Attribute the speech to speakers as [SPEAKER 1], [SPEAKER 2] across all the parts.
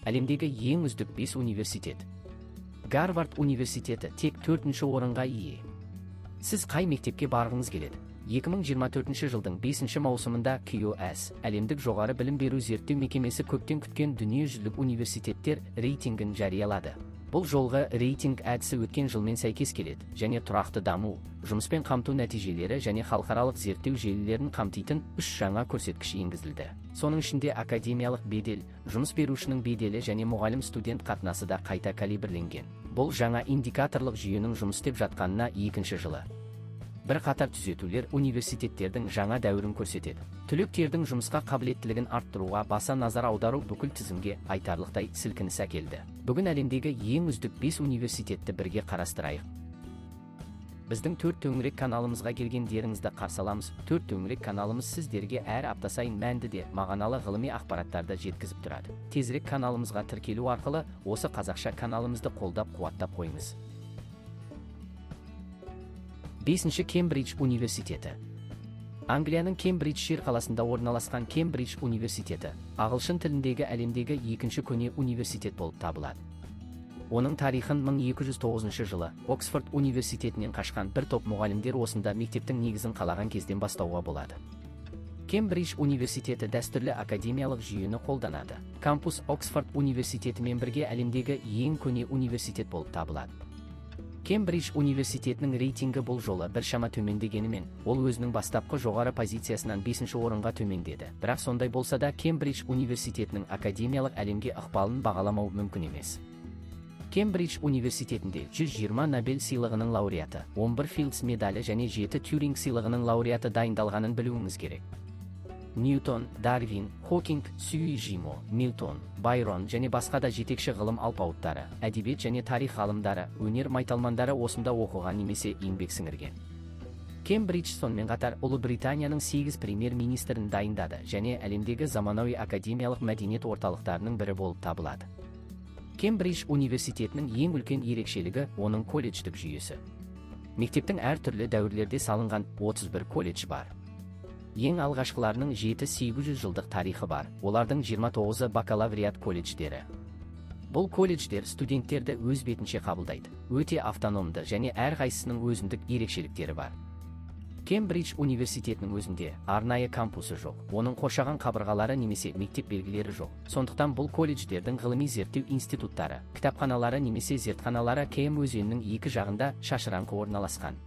[SPEAKER 1] Әлемдегі ең үздік 5 университет. Гарвард университеті тек 4-ші орынға ие. Сіз қай мектепке барғыңыз келеді? 2024 жылдың 5 маусымында QS, әлемдік жоғары білім беру зерттеу мекемесі көптен күткен дүниежүзілік университеттер рейтингін жариялады. Бұл жолғы рейтинг әдісі өткен жылмен сәйкес келеді және тұрақты даму, жұмыспен қамту нәтижелері және халықаралық зерттеу желілерін қамтитын 3 жаңа көрсеткіш енгізілді. Соның ішінде академиялық бедел, жұмыс берушінің беделі және мұғалім-студент қатынасы да қайта калибрленген. Бұл жаңа индикаторлық жүйенің жұмыс істеп жатқанына 2-ші жылы. Бірқатар түзетулер университеттердің жаңа дәуірін көрсетеді. Түлектердің жұмысқа қабілеттілігін арттыруға баса назар аудару бүкіл тізімге айтарлықтай сілкініс әкелді. Бүгін әлемдегі ең үздік 5 университетті бірге қарастырайық. Біздің 4 төңірек каналымызға келгендеріңізді қарсы аламыз. 4 төңірек каналымыз сіздерге әр апта сайын мәнді де мағыналы ғылыми ақпараттарды жеткізіп тұрады. Тезірек каналымызға тіркелу арқылы осы қазақша каналымызды қолдап қуаттап қойыңыз. 5-ші Кембридж университеті. Англияның Кембриджшир қаласында орналасқан Кембридж университеті ағылшын тіліндегі әлемдегі 2-ші көне университет болып табылады. Оның тарихын 1209 жылы Оксфорд университетінен қашқан бір топ мұғалімдер осында мектептің негізін қалаған кезден бастауға болады. Кембридж университеті дәстүрлі академиялық жүйені қолданады. Кампус Оксфорд университетімен бірге әлемдегі ең көне университет болып табылады. Кембридж университетінің рейтингі бұл жолы біршама төмендегенімен, ол өзінің бастапқы жоғары позициясынан 5-ші орынға төмендеді. Бірақ сондай болса да, Кембридж университетінің академиялық әлемге ықпалын бағаламау мүмкін емес. Кембридж университетінде 120 Нобель сыйлығының лауреаты, 11 Филдс медалі және 7 Тюринг сыйлығының лауреаты дайындалғанын білуіңіз керек. Ньютон, Дарвин, Хокинг, Сюи-Жимо, Милтон, Байрон және басқа да жетекші ғылым алпауыттары, әдебиет және тарих ғалымдары, өнер майталмандары осында оқыған немесе еңбек сіңірген. Кембридж сонымен қатар Ұлыбританияның 8 премьер-министрін дайындады және әлемдегі заманауи академиялық мәдениет орталықтарының бірі болып табылады. Кембридж университетінің ең үлкен ерекшелігі оның колледждік жүйесі. Мектептің әртүрлі дәуірлерде салынған 31 колледж бар. Ең алғашқыларының 700-800 жылдық тарихы бар, олардың 29-ы бакалавриат колледждері. Бұл колледждер студенттерді өз бетінше қабылдайды, өте автономды және әрқайсысының өзіндік ерекшеліктері бар. Кембридж университетінің өзінде арнайы кампусы жоқ, оның қоршаған қабырғалары немесе мектеп белгілері жоқ. Сондықтан бұл колледждердің ғылыми зерттеу институттары, кітапханалары немесе зертханалары Кем өзенінің екі жағында шашыраңқы орналасқан.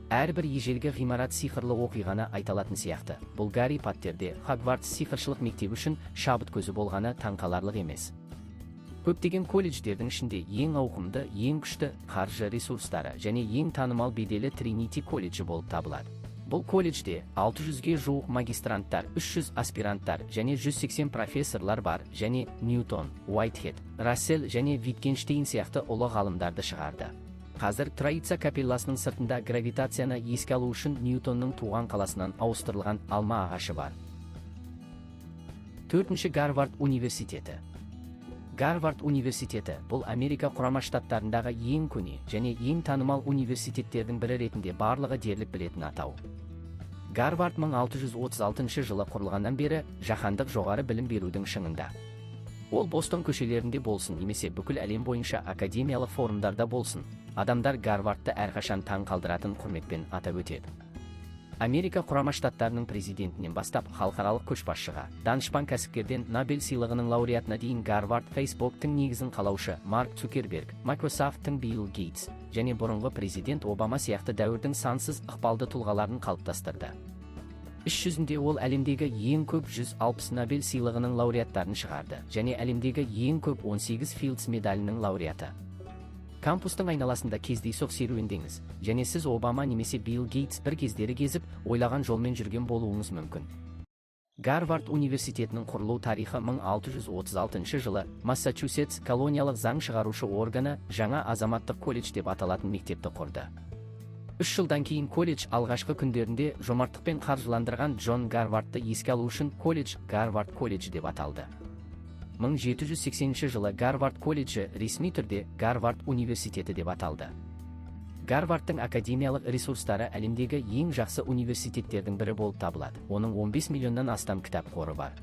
[SPEAKER 1] Әрбір ежелгі ғимарат сиқырлы оқиғаны айталатын сияқты. Бұл Гарри Поттерде Хогвартс сиқыршылық мектебі үшін шабыт көзі болғаны таңқаларлық емес. Көптеген колледждердің ішінде ең ауқымды, ең күшті қаржы ресурстары және ең танымал беделі Тринити колледжі болып табылады. Бұл колледжде 600-ге жуық магистранттар, 300 аспиранттар және 180 профессорлар бар және Ньютон, Уайтхед, Рассел және Виткенштейн сияқты ұлы ғалымдарды шығарды. Қазір Троица капелласының сыртында гравитацияны еске алу үшін Ньютонның туған қаласынан ауыстырылған алма ағашы бар. 4-ші Гарвард университеті. Гарвард университеті бұл Америка құрама штаттарындағы ең көне және ең танымал университеттердің бірі ретінде барлығы дерлік білетін атау. Гарвард 1636 жылы құрылғаннан бері жаһандық жоғары білім берудің шыңында. Ол Бостон көшелерінде болсын немесе бүкіл әлем бойынша академиялық форумдарда болсын, адамдар Гарвардты әрқашан таң қалдыратын құрметпен атап өтеді. Америка құрама штаттарының президентінен бастап халықаралық көшбасшыға, данышпан кәсіпкерден Нобель сыйлығының лауреатына дейін Гарвард Фейсбуктың негізін қалаушы Марк Цукерберг, Microsofttың Билл Гейтс және бұрынғы президент Обама сияқты дәуірдің сансыз ықпалды тұлғаларын қалыптастырды. Іс жүзінде ол әлемдегі ең көп 160 Нобель сыйлығының лауреаттарын шығарды және әлемдегі ең көп 18 Филдс медалінің лауреаты. Кампустың айналасында кездейсоқ серуендеңіз және сіз Обама немесе Билл Гейтс бір кездері кезіп, ойлаған жолмен жүрген болуыңыз мүмкін. Гарвард университетінің құрылу тарихы 1636 жылы Массачусетс колониялық заң шығарушы органы жаңа азаматтық колледж деп аталатын мектепті құрды. 3 жылдан кейін колледж алғашқы күндерінде жомарттықпен қаржыландырған Джон Гарвардты еске алу үшін колледж Гарвард колледжі деп аталды. 1780 жылы Гарвард колледжі ресми түрде Гарвард университеті деп аталды. Гарвардтың академиялық ресурстары әлемдегі ең жақсы университеттердің бірі болып табылады. Оның 15 миллионнан астам кітап қоры бар.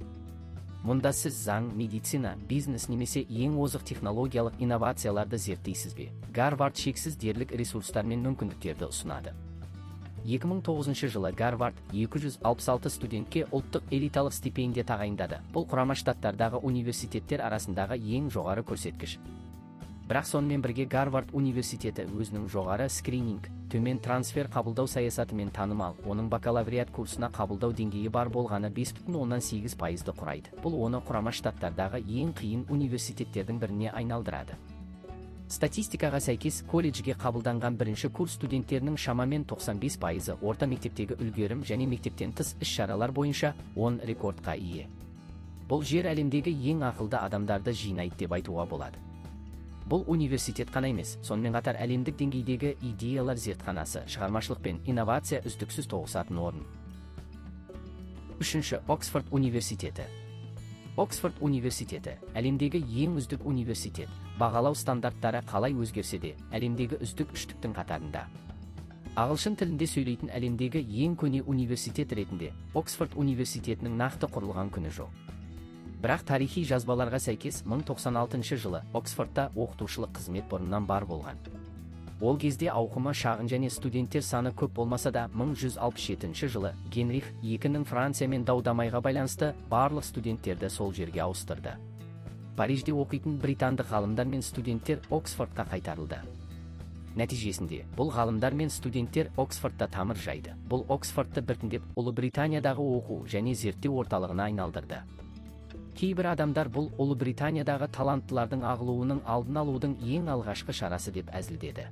[SPEAKER 1] Мұнда сіз заң, медицина, бизнес немесе ең озық технологиялық инновацияларды зерттейсіз бе? Гарвард шексіз дерлік ресурстар мен мүмкіндіктерді ұсынады. 2009 жылы Гарвард 266 студентке ұлттық элиталық стипендия тағайындады. Бұл Құрама Штаттардағы университеттер арасындағы ең жоғары көрсеткіш. Бірақ сонымен бірге Гарвард университеті өзінің жоғары скрининг, төмен трансфер қабылдау саясатымен танымал. Оның бакалавриат курсына қабылдау деңгейі бар болғаны 5,8% құрайды. Бұл оны Құрама Штаттардағы ең қиын университеттердің біріне айналдырады. Статистикаға сәйкес, колледжге қабылданған бірінші курс студенттерінің шамамен 95% орта мектептегі үлгерім және мектептен тыс іс-шаралар бойынша 10 рекордқа ие. Бұл жер әлемдегі ең ақылды адамдарды жинайды деп айтуға болады. Бұл университет қана емес, сонымен қатар әлемдік деңгейдегі идеялар зертханасы, шығармашылық пен инновация үздіксіз тоғысатын орын. Үшінші, Оксфорд университеті. Оксфорд университеті әлемдегі ең үздік университет. Бағалау стандарттары қалай өзгерсе де, әлемдегі үздік үштіктің қатарында. Ағылшын тілінде сөйлейтін әлемдегі ең көне университет ретінде Оксфорд университетінің нақты құрылған күні жоқ. Бірақ тарихи жазбаларға сәйкес 1096 жылы Оксфордта оқытушылық қызмет бұрыннан бар болған. Ол кезде ауқымы шағын және студенттер саны көп болмаса да 1167 жылы Генрих II-ның Франциямен дау-дамайға байланысты барлық студенттерді сол жерге ауыстырды. Парижде оқитын британдық ғалымдар мен студенттер Оксфордқа қайтарылды. Нәтижесінде, бұл ғалымдар мен студенттер Оксфордта тамыр жайды. Бұл Оксфордты біртіндеп Ұлыбританиядағы оқу және зерттеу орталығына айналдырды. Кейбір адамдар бұл Ұлыбританиядағы таланттылардың ағылуының алдын алудың ең алғашқы шарасы деп әзілдеді.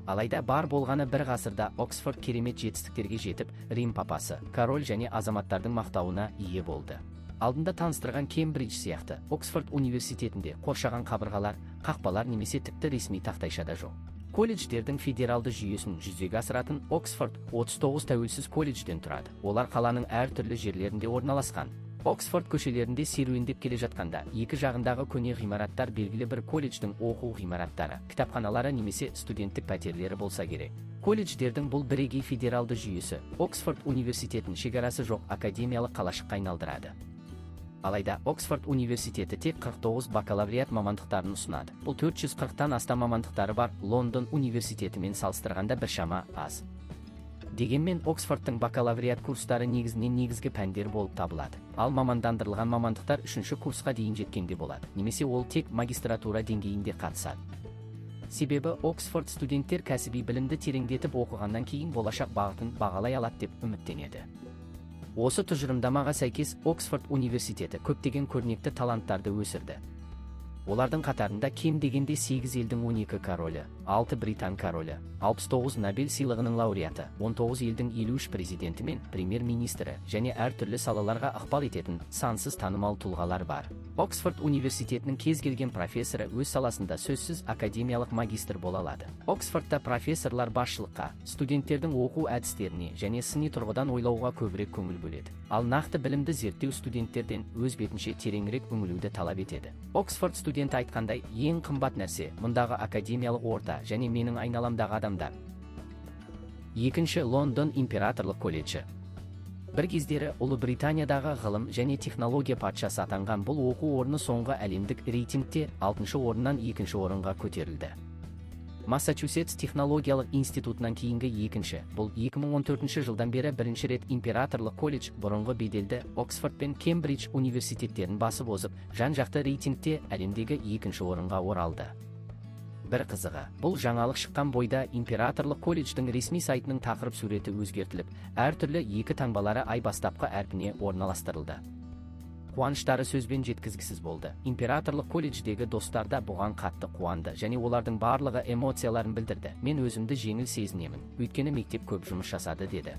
[SPEAKER 1] Алайда бар болғаны бір ғасырда Оксфорд керемет жетістіктерге жетіп, Рим папасы, король және азаматтардың мақтауына ие болды. Алдында таныстырған Кембридж сияқты Оксфорд университетінде қоршаған қабырғалар, қақпалар немесе тіпті ресми тақтайшада жоқ. Колледждердің федералды жүйесін жүзеге асыратын Оксфорд 39 тәуелсіз колледжден тұрады. Олар қаланың әртүрлі жерлерінде орналасқан. Оксфорд көшелерінде серуендеп келе жатқанда, екі жағындағы көне ғимараттар белгілі бір колледждің оқу ғимараттары, кітапханалары немесе студенттік пәтерлері болса керек. Колледждердің бұл бірегей федералды жүйесі Оксфорд университетін шекарасы жоқ академиялық қалашыққа айналдырады. Алайда Оксфорд университеті тек 49 бакалавриат мамандықтарын ұсынады. Бұл 440-тан астам мамандықтары бар Лондон университетімен салыстырғанда біршама аз. Дегенмен Оксфордтың бакалавриат курстары негізінен негізгі пәндер болып табылады. Ал мамандандырылған мамандықтар 3-ші курсқа дейін жеткенде болады, немесе ол тек магистратура деңгейінде қатысады. Себебі Оксфорд студенттер кәсіби білімді тереңдетіп оқығаннан кейін болашақ бағытын бағалай алады деп үміттенеді. Осы тұжырымдамаға сәйкес Оксфорд университеті көптеген көрнекті таланттарды өсірді. Олардың қатарында кем дегенде 8 елдің 12 королі, 6 британ королі, 69 Нобель сыйлығының лауреаты, 19 елдің 53 президенті мен премьер-министрі және әртүрлі салаларға ықпал ететін сансыз танымал тұлғалар бар. Оксфорд университетінің кез келген профессоры өз саласында сөзсіз академиялық магистр бола алады. Оксфордта профессорлар басшылыққа, студенттердің оқу әдістеріне және сыни тұрғыдан ойлауға көбірек көңіл бөледі. Ал нақты білімді зерттеу студенттерден өз бетінше тереңірек үңілуді талап етеді. Оксфорд студенті айтқандай, ең қымбат нәрсе мұндағы академиялық орта және менің айналамдағы адамдар. Екінші, Лондон императорлық колледжі. Бір кездері Ұлыбританиядағы ғылым және технология патшасы атанған бұл оқу орны соңғы әлемдік рейтингте 6-шы орыннан 2-ші орынға көтерілді. Массачусетс технологиялық институтынан кейінгі екінші, бұл 2014 жылдан бері бірінші рет императорлық колледж бұрынғы беделді Оксфорд пен Кембридж университеттерін басып озып, жан-жақты рейтингте әлемдегі 2-ші орынға оралды. Бір қызығы, бұл жаңалық шыққан бойда императорлық колледждің ресми сайтының тақырып суреті өзгертіліп, әртүрлі екі таңбалары ай бастапқы әрпіне орналастырылды. Қуаныштары сөзбен жеткізгісіз болды. Императорлық колледждегі достар да бұған қатты қуанды және олардың барлығы эмоцияларын білдірді. Мен өзімді жеңіл сезінемін, өйткені мектеп көп жұмыс жасады деді.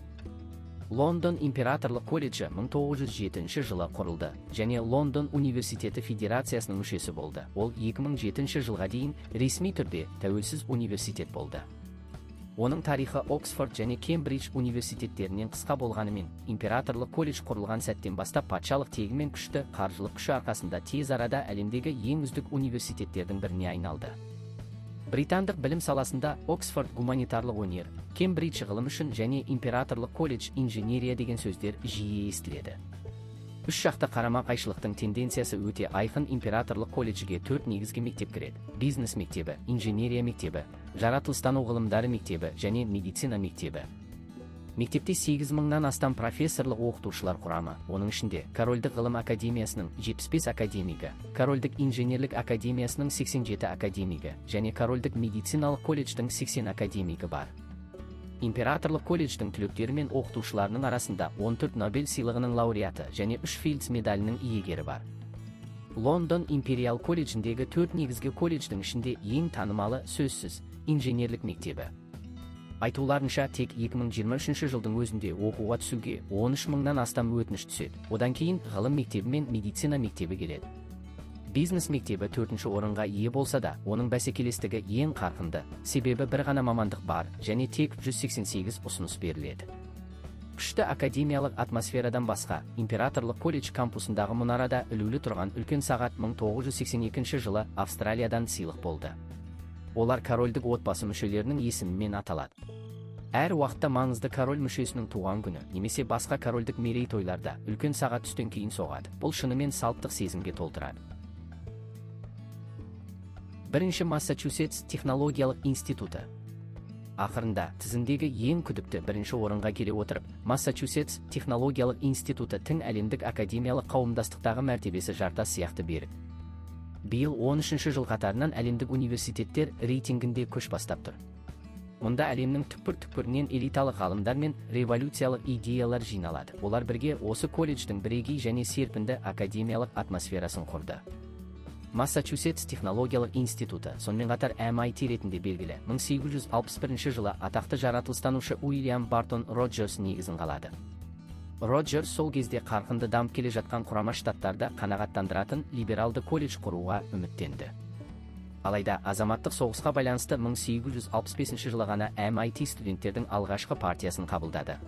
[SPEAKER 1] Лондон императорлық колледжі 1907 жылы құрылды және Лондон университеті федерациясының мүшесі болды. Ол 2007 жылға дейін ресми түрде тәуелсіз университет болды. Оның тарихы Оксфорд және Кембридж университеттерінен қысқа болғанымен, императорлық колледж құрылған сәттен бастап патшалық тегі мен күшті қаржылық күші арқасында тез арада әлемдегі ең үздік университеттердің біріне айналды. Британдық білім саласында Оксфорд гуманитарлық өнер, Кембридж ғылым үшін және императорлық колледж инженерия деген сөздер жиі естіледі. Үш жақты қарама-қайшылықтың тенденциясы өте айқын. Императорлық колледжге 4 негізгі мектеп кіреді: бизнес мектебі, инженерия мектебі, жаратылыстану ғылымдары мектебі және медицина мектебі. Мектепте 8 000-нан астам профессорлық оқытушылар құрамы, оның ішінде Корольдік ғылым академиясының 75 академигі, Корольдік инженерлік академиясының 87 академигі және Корольдік медициналық колледждің 80 академигі бар. Императорлық колледждің түлектері мен оқытушыларының арасында 14 Нобель сыйлығының лауреаты және 3 Филдс медалінің иегері бар. Лондон Империал колледжіндегі 4 негізгі колледждің ішінде ең танымалы сөзсіз инженерлік мектебі. Айтуларынша, тек 2023 жылдың өзінде оқуға түсуге 13 000-нан астам өтініш түседі. Одан кейін ғылым мектебі мен медицина мектебі келеді. Бизнес мектебі 4-ші орынға ие болса да, оның бәсекелестігі ең қарқынды, себебі бір ғана мамандық бар және тек 188 ұсыныс беріледі. Күшті академиялық атмосферадан басқа, Императорлық колледж кампусындағы мұнарада ілулі тұрған үлкен сағат 1982 жылы Австралиядан сыйлық болды. Олар корольдік отбасы мүшелерінің есімімен аталады. Әр уақытта маңызды король мүшесінің туған күні немесе басқа корольдік мерейтойларда үлкен сағат түстен кейін соғады. Бұл шынымен салттық сезімге толтырады. Бірінші Массачусетс технологиялық институты. Ақырында, тізімдегі ең күдікті бірінші орынға келе отырып, Массачусетс технологиялық институты тың әлемдік академиялық қауымдастықтағы мәртебесі жартас сияқты берік. Биыл 13-ші жыл қатарынан әлемдік университеттер рейтингінде көш бастап тұр. Мұнда әлемнің түкпір-түкпірінен элиталық ғалымдар мен революциялық идеялар жиналады. Олар бірге осы колледждің бірегей және серпінді академиялық атмосферасын құрды. Массачусетс технологиялық институты, сонымен қатар MIT ретінде белгілі, 1861 жылы атақты жаратылыстанушы Уильям Бартон Роджерс негізін қалады. Роджерс сол кезде қарқынды дамып келе жатқан Құрама Штаттарда қанағаттандыратын либералды колледж құруға үміттенді. Алайда азаматтық соғысқа байланысты 1865 жылы ғана MIT студенттердің алғашқы партиясын қабылдады.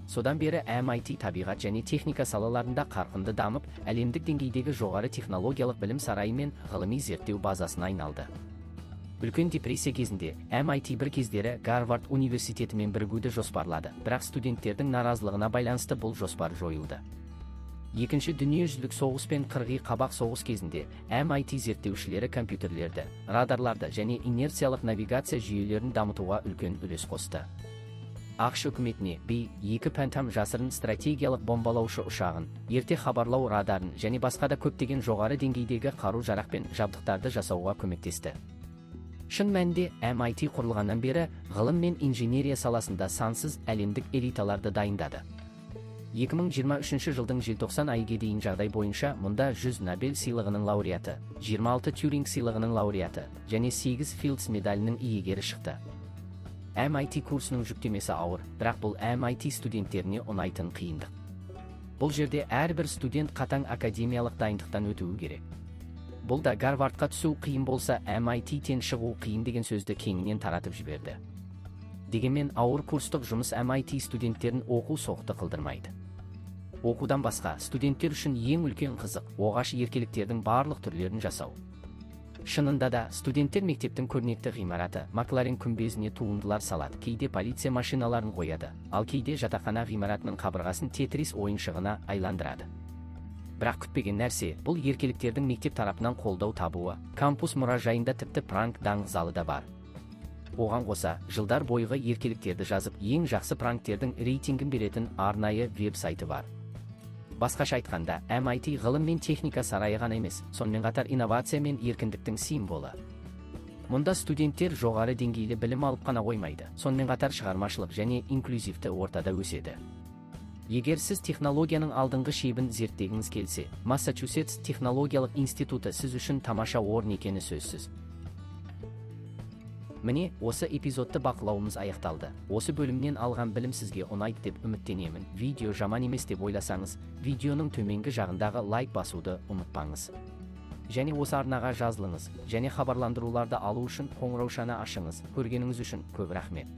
[SPEAKER 1] Содан бері MIT табиғат және техника салаларында қарқынды дамып, әлемдік деңгейдегі жоғары технологиялық білім сарайы мен ғылыми зерттеу базасына айналды. Үлкен депрессия кезінде MIT бір кездері Гарвард университетімен бірігуді жоспарлады, бірақ студенттердің наразылығына байланысты бұл жоспар жойылды. Екінші дүниежүзілік соғыс пен қырғи қабақ соғыс кезінде MIT зерттеушілері компьютерлерді, радарларды және инерциялық навигация жүйелерін дамытуға үлкен үлес қосты. ақш үкіметіне B-2 Пентам жасырын стратегиялық бомбалаушы ұшағын, ерте хабарлау радарын және басқа да көптеген жоғары деңгейдегі қару-жарақ пен жабдықтарды жасауға көмектесті. Шын мәнінде MIT құрылғаннан бері ғылым мен инженерия саласында сансыз әлемдік элиталарды дайындады. 2023 жылдың желтоқсан айына дейін жағдай бойынша мұнда 100 Нобель сыйлығының лауреаты, 26 Тюринг сыйлығының лауреаты және 8 Филдс медалінің иегері шықты. MIT курсының жүктемесі ауыр, бірақ бұл MIT студенттеріне ұнайтын қиындық. Бұл жерде әрбір студент қатаң академиялық дайындықтан өтуі керек. Бұл да Гарвардқа түсу қиын болса, MIT-тен шығу қиын деген сөзді кеңінен таратып жіберді. Дегенмен ауыр курстық жұмыс MIT студенттерін оқу соқты қылдырмайды. Оқудан басқа, студенттер үшін ең үлкен қызық оғаш еркеліктердің барлық түрлерін жасау. Шынында да, студенттер мектептің көрнекті ғимараты Макларен күмбезіне туындылар салады, кейде полиция машиналарын қояды, ал кейде жатақхана ғимаратының қабырғасын тетрис ойыншығына айландырады. Бірақ күтпеген нәрсе, бұл еркеліктердің мектеп тарапынан қолдау табуы. Кампус мұражайында тіпті пранк даңқ залы да бар. Оған қоса, жылдар бойғы еркеліктерді жазып, ең жақсы пранктердің рейтингін беретін арнайы веб-сайты бар. Басқаша айтқанда, MIT ғылым мен техника сарайы ғана емес, сонымен қатар инновация мен еркіндіктің символы. Мұнда студенттер жоғары деңгейлі білім алып қана қоймайды, сонымен қатар шығармашылық және инклюзивті ортада өседі. Егер сіз технологияның алдыңғы шебін зерттегіңіз келсе, Массачусетс технологиялық институты сіз үшін тамаша орын екені сөзсіз. Міне, осы эпизодты бақылауымыз аяқталды. Осы бөлімнен алған білім сізге ұнайды деп үміттенемін. Видео жаман емес деп ойласаңыз, видеоның төменгі жағындағы лайк басуды ұмытпаңыз. Және осы арнаға жазылыңыз, және хабарландыруларды алу үшін қоңыраушаны ашыңыз. Көргеніңіз үшін көп рахмет.